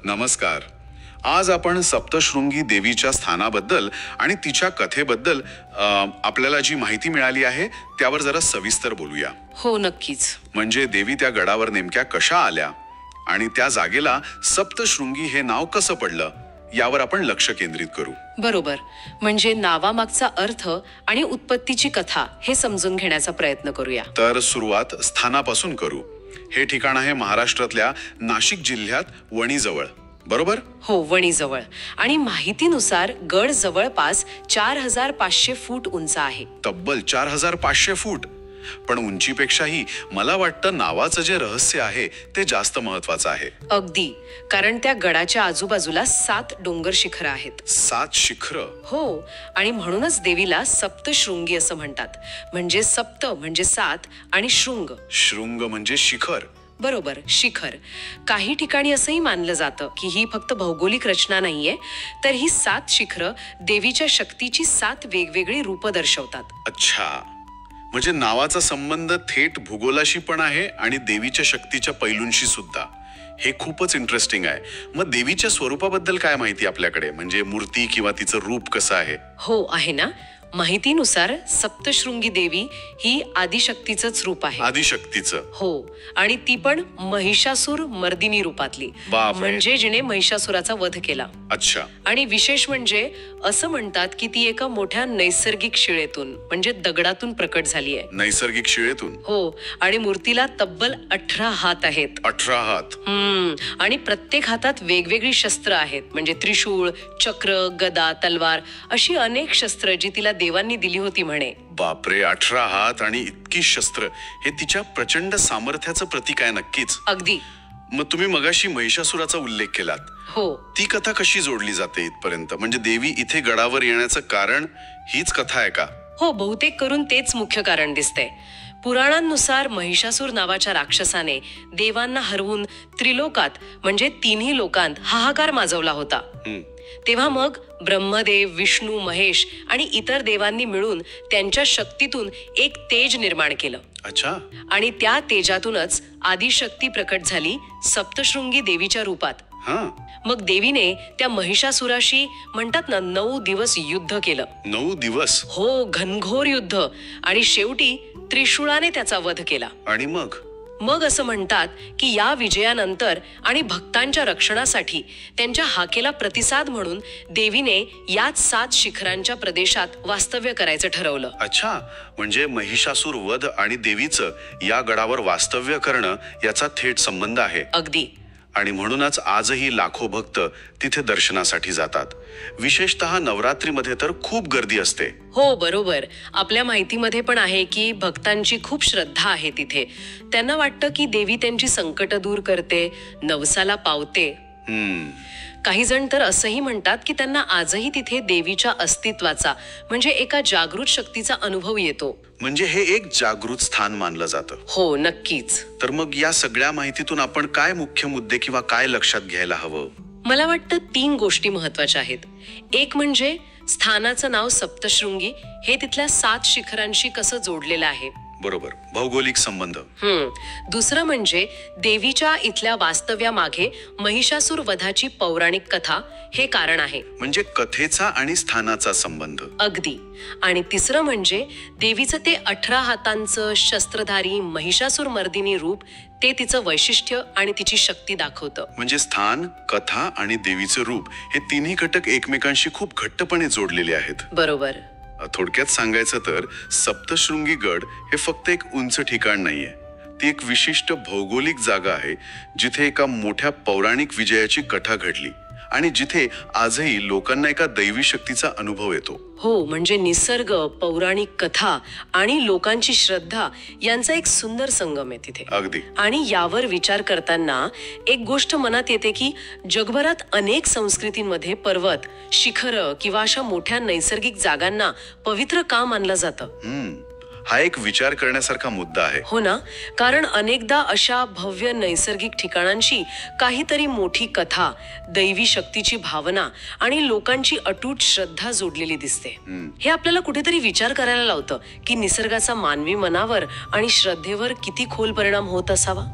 नमस्कार. आज आपण सप्तशृंगी देवीच्या स्थानाबद्दल आणि तिच्या कथेबद्दल आपल्याला जी माहिती मिळाली आहे त्यावर जरा सविस्तर बोलूया. हो, नक्कीच. म्हणजे देवी त्या गडावर नेमक्या कशा आल्या आणि त्या जागेला सप्तशृंगी हे नाव कसं पडलं यावर आपण लक्ष केंद्रित करू. बरोबर. म्हणजे नावामागचा अर्थ आणि उत्पत्तीची कथा हे समजून घेण्याचा प्रयत्न करूया. तर सुरुवात स्थानापासून करू. हे ठिकाण आहे महाराष्ट्रातल्या नाशिक जिल्ह्यात वणीजवळ, बरोबर? हो, वणीजवळ. आणि माहितीनुसार गड जवळपास 4500 फूट उंच आहे. तब्बल 4500 फूट. पण उंचीपेक्षाही मला वाटतं नावाचं जे रहस्य आहे ते जास्त महत्वाचं आहे. अगदी. कारण त्या गडाच्या आजूबाजूला 7 डोंगर शिखर आहेत. 7 शिखर? हो. आणि म्हणूनच देवीला सप्तशृंगी असं म्हणतात. म्हणजे सप्त म्हणजे 7 आणि शृंग. शृंग म्हणजे शिखर. बरोबर, शिखर. काही ठिकाणी असंही मानलं जातं की ही फक्त भौगोलिक रचना नाहीये, तर ही 7 शिखरं देवीच्या शक्तीची 7 वेगवेगळी रूपं दर्शवतात. अच्छा, म्हणजे नावाचा संबंध थेट भूगोलाशी पण आहे आणि देवीच्या शक्तीच्या पैलूंशी सुद्धा. हे खूपच इंटरेस्टिंग आहे. मग देवीच्या स्वरूपाबद्दल काय माहिती आपल्याकडे? म्हणजे मूर्ती किंवा तिचं रूप कसं आहे? हो, आहे ना. माहितीनुसार सप्तशृंगी देवी ही आदिशक्तीचंच रूप आहे. आदिशक्तीचं? हो. आणि ती पण महिषासूर मर्दिनी रूपातली. म्हणजे जिने महिषासुराचा वध केला. अच्छा. आणि विशेष म्हणजे असं म्हणतात की ती एका मोठ्या नैसर्गिक शिळेतून म्हणजे दगडातून प्रकट झाली आहे. नैसर्गिक शिळेतून? हो. आणि मूर्तीला तब्बल 18 हात आहेत. 18 हात? आणि प्रत्येक हातात वेगवेगळी शस्त्र आहेत. म्हणजे त्रिशूळ, चक्र, गदा, तलवार अशी अनेक शस्त्र जी तिला देवांनी दिली होती म्हणे. बापरे, 18 हात आणि इतकी शस्त्र. हे तिच्या प्रचंड सामर्थ्याचं प्रतीक आहे नक्कीच. अगदी. मग तुम्ही मगाशी महिषासुराचा उल्लेख केलात. हो. ती कथा कशी जोडली जाते इथपर्यंत? म्हणजे देवी इथे गडावर येण्याचं कारण हीच कथा आहे का? हो, बहुतेक करून तेच मुख्य कारण दिसतंय. पुराणांनुसार महिषासूर नावाच्या राक्षसाने देवांना हरवून त्रिलोकात म्हणजे 3ही लोकांत हाहाकार माजवला होता. तेव्हा मग ब्रह्मदेव, विष्णू, महेश आणि इतर देवांनी मिळून त्यांच्या शक्तीतून एक तेज निर्माण केलं. अच्छा. आणि त्या तेजातूनच आदिशक्ती प्रकट झाली सप्तशृंगी देवीच्या रूपात. मग देवीने त्या महिषासुराशी म्हणतात ना 9 दिवस युद्ध केलं. 9 दिवस? हो, घनघोर युद्ध. आणि शेवटी त्रिशूळाने त्याचा वध केला. आणि मग असं म्हणतात की या विजयानंतर आणि भक्तांच्या रक्षणासाठी त्यांच्या हाकेला प्रतिसाद म्हणून देवीने याच 7 शिखरांच्या प्रदेशात वास्तव्य करायचं ठरवलं. अच्छा, म्हणजे महिषासूर वध आणि देवीचं या गडावर वास्तव्य करणं याचा थेट संबंध आहे. अगदी. आणि म्हणूनच आजही लाखो भक्त तिथे दर्शनासाठी जातात. विशेषतः नवरात्रीमध्ये तर खूप गर्दी असते. हो, बरोबर. आपल्या माहितीमध्ये पण आहे की भक्तांची खूप श्रद्धा आहे तिथे. त्यांना वाटतं की देवी त्यांची संकट दूर करते, नवसाला पावते. काही जण तर असंही म्हणतात की त्यांना आजही तिथे देवीच्या अस्तित्वाचा म्हणजे एका जागृत शक्तीचा अनुभव येतो. म्हणजे हे एक जागृत स्थान मानलं जातं. हो, नक्कीच. तर मग या सगळ्या माहितीतून आपण काय मुख्य मुद्दे किंवा काय लक्षात घ्यायला हवं? मला वाटतं 3 गोष्टी महत्वाच्या आहेत. एक म्हणजे स्थानाचं नाव सप्तशृंगी हे तिथल्या 7 शिखरांशी कसं जोडलेलं आहे. बरोबर, भौगोलिक संबंध. दुसरं म्हणजे देवीच्या इथल्या वास्तव्यामागे महिषासूर वधाची पौराणिक कथा हे कारण आहे. म्हणजे कथेचा आणि स्थानाचा संबंध. अगदी. आणि तिसरं म्हणजे देवीचं ते 18 हातांचं शस्त्रधारी महिषासूर मर्दिनी रूप ते तिचं वैशिष्ट्य आणि तिची शक्ती दाखवतं. म्हणजे स्थान, कथा आणि देवीचं रूप हे तिन्ही घटक एकमेकांशी खूप घट्टपणे जोडलेले आहेत. बरोबर. थोडक्यात सांगायचं तर सप्तशृंगी गड हे फक्त एक उंच ठिकाण नाहीये. ती एक विशिष्ट भौगोलिक जागा आहे जिथे एका मोठ्या पौराणिक विजयाची कथा घडली आणि जिथे आजही लोकांना एका दैवी शक्तीचा अनुभव येतो. हो, म्हणजे निसर्ग, पौराणिक कथा आणि लोकांची श्रद्धा यांचा एक सुंदर संगम आहे तिथे. अगदी. आणि यावर विचार करताना एक गोष्ट मनात येते की जगभरात अनेक संस्कृतींमध्ये पर्वत, शिखरं किंवा अशा मोठ्या नैसर्गिक जागांना पवित्र का मानलं जातं. हा एक विचार करण्यासारखा मुद्दा आहे. हो ना. कारण अनेकदा अशा भव्य नैसर्गिक ठिकाणांशी काहीतरी मोठी कथा, दैवी शक्तीची भावना आणि लोकांची अटूट श्रद्धा जोडलेली दिसते. हे आपल्याला कुठेतरी विचार करायला लावतं की निसर्गाचा मानवी मनावर आणि श्रद्धेवर किती खोल परिणाम होत असावा.